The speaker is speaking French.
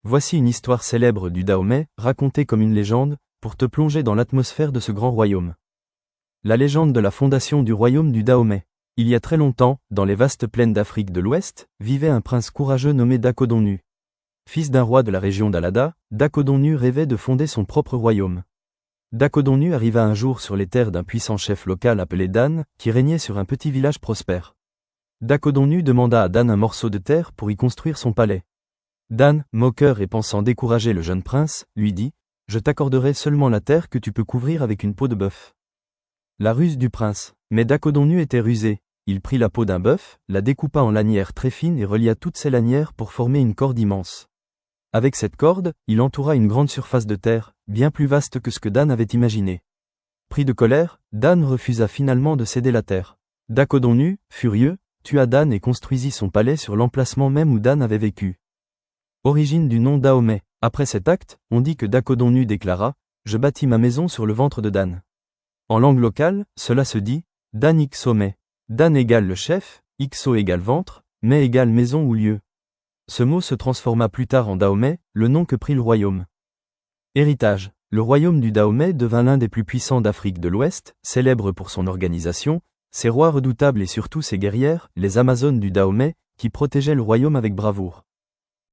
Voici une histoire célèbre du Dahomey, racontée comme une légende, pour te plonger dans l'atmosphère de ce grand royaume. La légende de la fondation du royaume du Dahomey. Il y a très longtemps, dans les vastes plaines d'Afrique de l'Ouest, vivait un prince courageux nommé Dakodonu. Fils d'un roi de la région d'Alada, Dakodonu rêvait de fonder son propre royaume. Dakodonu arriva un jour sur les terres d'un puissant chef local appelé Dan, qui régnait sur un petit village prospère. Dakodonu demanda à Dan un morceau de terre pour y construire son palais. Dan, moqueur et pensant décourager le jeune prince, lui dit « Je t'accorderai seulement la terre que tu peux couvrir avec une peau de bœuf. » La ruse du prince. Mais Dakodonu était rusé. Il prit la peau d'un bœuf, la découpa en lanières très fines et relia toutes ces lanières pour former une corde immense. Avec cette corde, il entoura une grande surface de terre, bien plus vaste que ce que Dan avait imaginé. Pris de colère, Dan refusa finalement de céder la terre. Dakodonu, furieux, tua Dan et construisit son palais sur l'emplacement même où Dan avait vécu. Origine du nom Dahomey. Après cet acte, on dit que Dakodonu déclara « Je bâtis ma maison sur le ventre de Dan ». En langue locale, cela se dit « Dan Ixo Mey ». Dan égale le chef, Ixo égale ventre, Mey égale maison ou lieu. Ce mot se transforma plus tard en Dahomey, le nom que prit le royaume. Héritage. Le royaume du Dahomey devint l'un des plus puissants d'Afrique de l'Ouest, célèbre pour son organisation, ses rois redoutables et surtout ses guerrières, les Amazones du Dahomey, qui protégeaient le royaume avec bravoure.